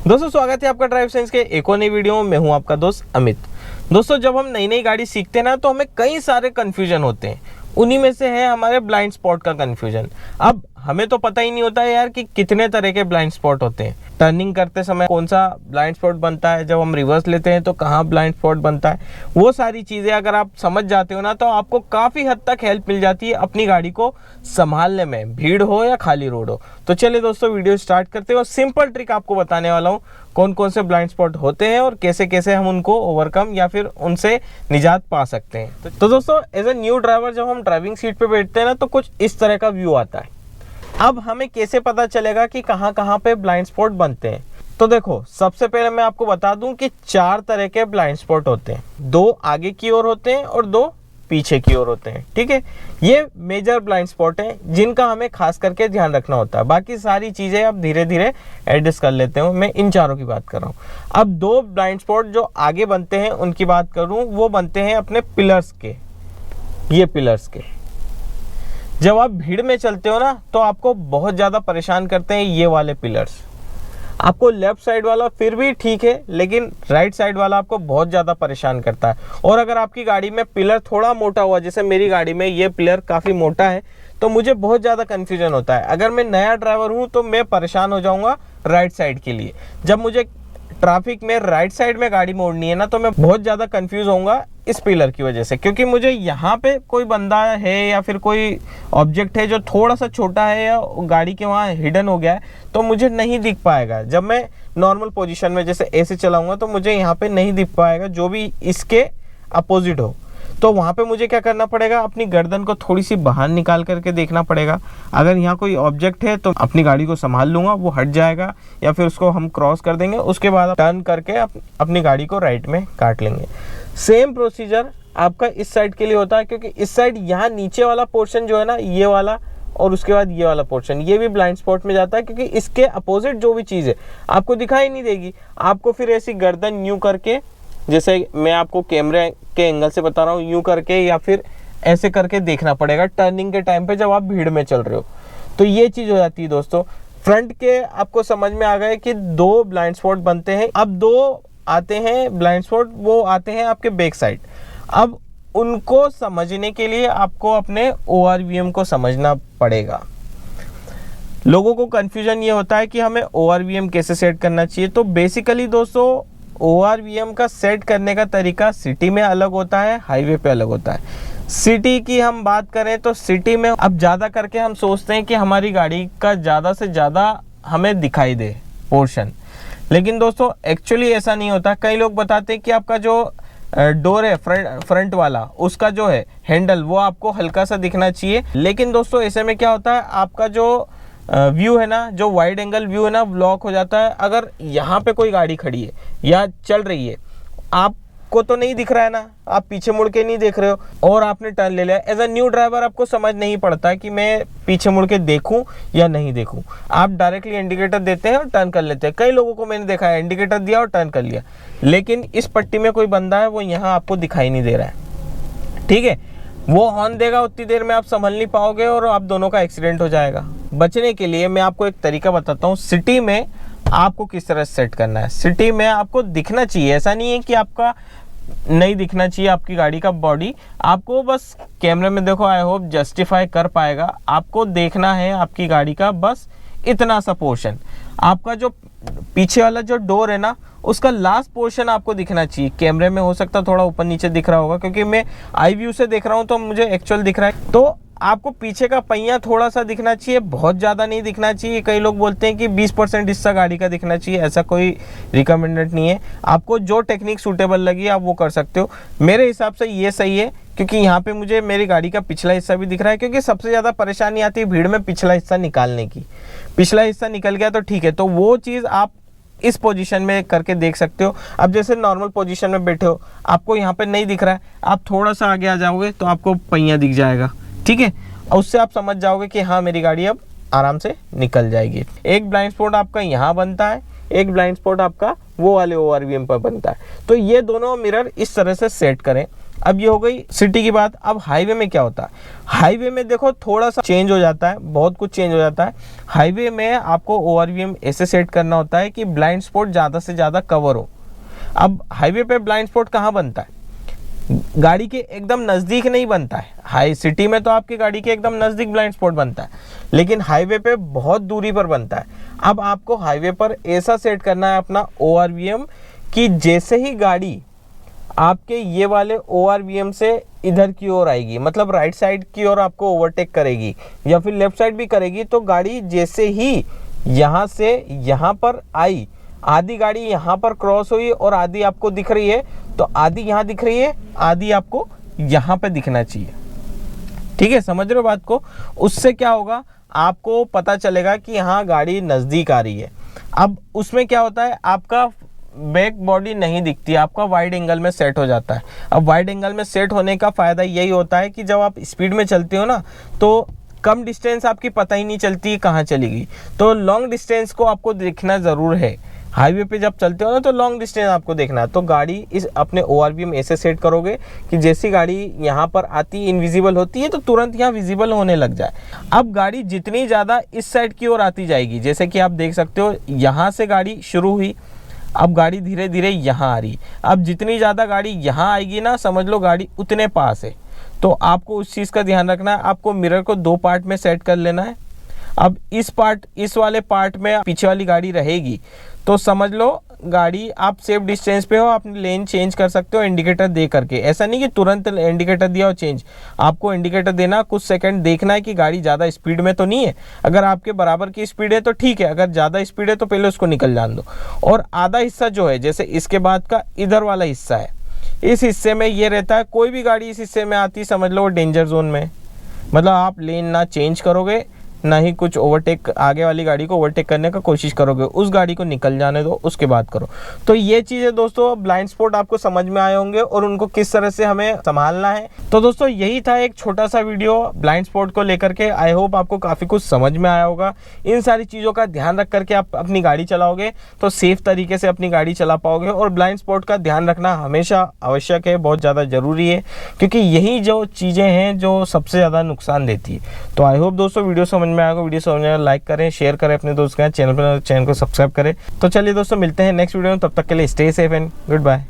दोस्तों स्वागत है आपका ड्राइव साइंस के एक और नई वीडियो में। मैं हूं आपका दोस्त अमित। दोस्तों जब हम नई नई गाड़ी सीखते हैं ना तो हमें कई सारे कन्फ्यूजन होते हैं। उन्हीं में से है हमारे ब्लाइंड स्पॉट का कन्फ्यूजन। अब हमें तो पता ही नहीं होता है यार कि कितने तरह के ब्लाइंड स्पॉट होते हैं। टर्निंग करते समय कौन सा ब्लाइंड स्पॉट बनता है, जब हम रिवर्स लेते हैं तो कहाँ ब्लाइंड स्पॉट बनता है। वो सारी चीज़ें अगर आप समझ जाते हो ना तो आपको काफ़ी हद तक हेल्प मिल जाती है अपनी गाड़ी को संभालने में, भीड़ हो या खाली रोड हो। तो चलिए दोस्तों वीडियो स्टार्ट करते हैं और सिंपल ट्रिक आपको बताने वाला हूँ कौन कौन से ब्लाइंड स्पॉट होते हैं और कैसे कैसे हम उनको ओवरकम या फिर उनसे निजात पा सकते हैं। तो दोस्तों एज ए न्यू ड्राइवर जब हम ड्राइविंग सीट पे बैठते हैं ना तो कुछ इस तरह का व्यू आता है। अब हमें कैसे पता चलेगा कि कहाँ कहाँ पे ब्लाइंड स्पॉट बनते हैं। तो देखो सबसे पहले मैं आपको बता दूं कि 4 तरह के ब्लाइंड स्पॉट होते हैं। 2 आगे की ओर होते हैं और 2 पीछे की ओर होते हैं। ठीक है, ये मेजर ब्लाइंड स्पॉट हैं जिनका हमें खास करके ध्यान रखना होता है। बाकी सारी चीजें अब धीरे धीरे एडजस्ट कर लेते हैं। मैं इन चारों की बात कर रहा हूँ। अब 2 ब्लाइंड स्पॉट जो आगे बनते हैं उनकी बात करूँ, वो बनते हैं अपने पिलर्स के। ये पिलर्स के जब आप भीड़ में चलते हो ना तो आपको बहुत ज़्यादा परेशान करते हैं ये वाले पिलर्स। आपको लेफ्ट साइड वाला फिर भी ठीक है, लेकिन राइट साइड वाला आपको बहुत ज़्यादा परेशान करता है। और अगर आपकी गाड़ी में पिलर थोड़ा मोटा हुआ, जैसे मेरी गाड़ी में ये पिलर काफ़ी मोटा है, तो मुझे बहुत ज़्यादा कन्फ्यूजन होता है। अगर मैं नया ड्राइवर हूँ तो मैं परेशान हो जाऊँगा राइट साइड के लिए। जब मुझे ट्रैफिक में राइट साइड में गाड़ी मोड़नी है ना तो मैं बहुत ज़्यादा कंफ्यूज होऊंगा इस पिलर की वजह से, क्योंकि मुझे यहाँ पे कोई बंदा है या फिर कोई ऑब्जेक्ट है जो थोड़ा सा छोटा है या गाड़ी के वहाँ हिडन हो गया है तो मुझे नहीं दिख पाएगा। जब मैं नॉर्मल पोजीशन में जैसे ऐसे चलाऊंगा तो मुझे यहाँ पे नहीं दिख पाएगा जो भी इसके अपोजिट हो। तो वहाँ पे मुझे क्या करना पड़ेगा, अपनी गर्दन को थोड़ी सी बाहर निकाल करके देखना पड़ेगा। अगर यहाँ कोई ऑब्जेक्ट है तो अपनी गाड़ी को संभाल लूँगा, वो हट जाएगा या फिर उसको हम क्रॉस कर देंगे। उसके बाद टर्न करके अपनी गाड़ी को राइट में काट लेंगे। सेम प्रोसीजर आपका इस साइड के लिए होता है, क्योंकि इस साइड यहाँ नीचे वाला पोर्शन जो है ना, ये वाला और उसके बाद ये वाला पोर्शन, ये भी ब्लाइंड स्पॉट में जाता है, क्योंकि इसके अपोजिट जो भी चीज़ है आपको दिखाई नहीं देगी। आपको फिर ऐसी गर्दन यूँ करके, जैसे मैं आपको कैमरे के एंगल से बता रहा हूँ, यूं करके या फिर ऐसे करके देखना पड़ेगा टर्निंग के टाइम पे जब आप भीड़ में चल रहे हो। तो ये चीज़ हो जाती है दोस्तों। फ्रंट के आपको समझ में आ गए कि 2 ब्लाइंड स्पॉट बनते हैं। अब 2 आते हैं ब्लाइंड स्पॉट, वो आते हैं आपके बैक साइड। अब उनको समझने के लिए आपको अपने ORVM को समझना पड़ेगा। लोगों को कन्फ्यूजन ये होता है कि हमें ORVM कैसे सेट करना चाहिए। तो बेसिकली दोस्तों ORVM का सेट करने का तरीका सिटी में अलग होता है, हाईवे पे अलग होता है। सिटी की हम बात करें तो सिटी में अब ज़्यादा करके हम सोचते हैं कि हमारी गाड़ी का ज़्यादा से ज़्यादा हमें दिखाई दे पोर्शन, लेकिन दोस्तों एक्चुअली ऐसा नहीं होता। कई लोग बताते हैं कि आपका जो डोर है फ्रंट वाला, उसका जो है हैंडल, वो आपको हल्का सा दिखना चाहिए। लेकिन दोस्तों ऐसे में क्या होता है, आपका जो व्यू है ना, जो वाइड एंगल व्यू है ना, ब्लॉक हो जाता है। अगर यहाँ पे कोई गाड़ी खड़ी है या चल रही है, आपको तो नहीं दिख रहा है ना, आप पीछे मुड़ के नहीं देख रहे हो और आपने टर्न ले लिया। एज अ न्यू ड्राइवर आपको समझ नहीं पड़ता कि मैं पीछे मुड़ के देखूं या नहीं देखूं। आप डायरेक्टली इंडिकेटर देते हैं और टर्न कर लेते हैं। कई लोगों को मैंने देखा है इंडिकेटर दिया और टर्न कर लिया, लेकिन इस पट्टी में कोई बंदा है वो यहाँ आपको दिखाई नहीं दे रहा है। ठीक है, वो हॉर्न देगा, उतनी देर में आप संभल नहीं पाओगे और आप दोनों का एक्सीडेंट हो जाएगा। बचने के लिए मैं आपको एक तरीका बताता हूँ सिटी में आपको किस तरह सेट करना है। सिटी में आपको दिखना चाहिए, ऐसा नहीं है कि आपका नहीं दिखना चाहिए आपकी गाड़ी का बॉडी। आपको बस कैमरे में देखो, आई होप जस्टिफाई कर पाएगा। आपको देखना है आपकी गाड़ी का बस इतना सा पोर्शन। आपका जो पीछे वाला जो डोर है ना, उसका लास्ट पोर्शन आपको दिखना चाहिए। कैमरे में हो सकता है थोड़ा ऊपर नीचे दिख रहा होगा, क्योंकि मैं आई व्यू से देख रहा हूँ तो मुझे एक्चुअल दिख रहा है। तो आपको पीछे का पहिया थोड़ा सा दिखना चाहिए, बहुत ज़्यादा नहीं दिखना चाहिए। कई लोग बोलते हैं कि 20% हिस्सा गाड़ी का दिखना चाहिए, ऐसा कोई रिकमेंडेड नहीं है। आपको जो टेक्निक सूटेबल लगी आप वो कर सकते हो। मेरे हिसाब से ये सही है, क्योंकि यहाँ पे मुझे मेरी गाड़ी का पिछला हिस्सा भी दिख रहा है, क्योंकि सबसे ज़्यादा परेशानी आती है भीड़ में पिछला हिस्सा निकालने की। पिछला हिस्सा निकल गया तो ठीक है, तो वो चीज़ आप इस पोजीशन में करके देख सकते हो। अब जैसे नॉर्मल पोजीशन में बैठे हो, आपको यहाँ पे नहीं दिख रहा है, आप थोड़ा सा आगे आ जाओगे तो आपको पहिया दिख जाएगा। ठीक है, और उससे आप समझ जाओगे कि हाँ मेरी गाड़ी अब आराम से निकल जाएगी। एक ब्लाइंड स्पॉट आपका यहाँ बनता है, एक ब्लाइंड स्पॉट आपका वो वाले ORVM पर बनता है। तो ये दोनों मिरर इस तरह से सेट करें। अब ये हो गई सिटी की बात। अब हाईवे में क्या होता है, हाईवे में देखो थोड़ा सा चेंज हो जाता है, बहुत कुछ चेंज हो जाता है। हाईवे में आपको ORVM ऐसे सेट करना होता है कि ब्लाइंड स्पॉट ज़्यादा से ज़्यादा कवर हो। अब हाईवे पे ब्लाइंड स्पॉट कहाँ बनता है, गाड़ी के एकदम नज़दीक नहीं बनता है। हाई सिटी में तो आपकी गाड़ी के एकदम नज़दीक ब्लाइंड स्पॉट बनता है, लेकिन हाईवे पे बहुत दूरी पर बनता है। अब आपको हाईवे पर ऐसा सेट करना है अपना ORVM कि जैसे ही गाड़ी आपके ये वाले ORVM से इधर की ओर आएगी, मतलब राइट साइड की ओर आपको ओवरटेक करेगी या फिर लेफ्ट साइड भी करेगी, तो गाड़ी जैसे ही यहाँ से यहाँ पर आई, आधी गाड़ी यहाँ पर क्रॉस हुई और आधी आपको दिख रही है, तो आधी यहाँ दिख रही है, आधी आपको यहाँ पे दिखना चाहिए। ठीक है, समझ रहे हो बात को। उससे क्या होगा, आपको पता चलेगा कि यहाँ गाड़ी नज़दीक आ रही है। अब उसमें क्या होता है, आपका बैक बॉडी नहीं दिखती, आपका वाइड एंगल में सेट हो जाता है। अब वाइड एंगल में सेट होने का फ़ायदा यही होता है कि जब आप स्पीड में चलते हो ना, तो कम डिस्टेंस आपकी पता ही नहीं चलती कहाँ चली गई। तो लॉन्ग डिस्टेंस को आपको देखना ज़रूर है। हाईवे पे जब चलते हो ना, तो लॉन्ग डिस्टेंस आपको देखना है। तो गाड़ी इस अपने ORVM ऐसे सेट करोगे कि जैसी गाड़ी यहाँ पर आती इनविजिबल होती है, तो तुरंत यहाँ विजिबल होने लग जाए। अब गाड़ी जितनी ज़्यादा इस साइड की ओर आती जाएगी, जैसे कि आप देख सकते हो यहाँ से गाड़ी शुरू हुई, अब गाड़ी धीरे धीरे यहाँ आ रही। अब जितनी ज़्यादा गाड़ी यहाँ आएगी ना, समझ लो गाड़ी उतने पास है। तो आपको उस चीज़ का ध्यान रखना है। आपको मिरर को 2 पार्ट में सेट कर लेना है। अब इस वाले पार्ट में पीछे वाली गाड़ी रहेगी, तो समझ लो गाड़ी आप सेफ डिस्टेंस पे हो, आप लेन चेंज कर सकते हो इंडिकेटर दे करके। ऐसा नहीं कि तुरंत इंडिकेटर दिया और चेंज, आपको इंडिकेटर देना, कुछ सेकंड देखना है कि गाड़ी ज़्यादा स्पीड में तो नहीं है। अगर आपके बराबर की स्पीड है तो ठीक है, अगर ज़्यादा स्पीड है तो पहले उसको निकल जान दो। और आधा हिस्सा जो है, जैसे इसके बाद का इधर वाला हिस्सा है, इस हिस्से में ये रहता है, कोई भी गाड़ी इस हिस्से में आती समझ लो डेंजर जोन में, मतलब आप लेन ना चेंज करोगे, ना ही कुछ ओवरटेक, आगे वाली गाड़ी को ओवरटेक करने का कोशिश करोगे, उस गाड़ी को निकल जाने दो, उसके बाद करो। तो ये चीज़ें दोस्तों ब्लाइंड स्पॉट आपको समझ में आए होंगे और उनको किस तरह से हमें संभालना है। तो दोस्तों यही था एक छोटा सा वीडियो ब्लाइंड स्पॉट को लेकर के। आई होप आपको काफ़ी कुछ समझ में आया होगा। इन सारी चीज़ों का ध्यान रख करके आप अपनी गाड़ी चलाओगे तो सेफ तरीके से अपनी गाड़ी चला पाओगे। और ब्लाइंड स्पॉट का ध्यान रखना हमेशा आवश्यक है, बहुत ज़्यादा ज़रूरी है, क्योंकि यही जो चीज़ें हैं जो सबसे ज़्यादा नुकसान देती है। तो आई होप दोस्तों वीडियो समझ में आएगा। वीडियो समझ में आए लाइक करें, शेयर करें अपने दोस्त के साथ, चैनल को सब्सक्राइब करें। तो चलिए दोस्तों मिलते हैं नेक्स्ट वीडियो में, तब तक के लिए stay safe and good bye.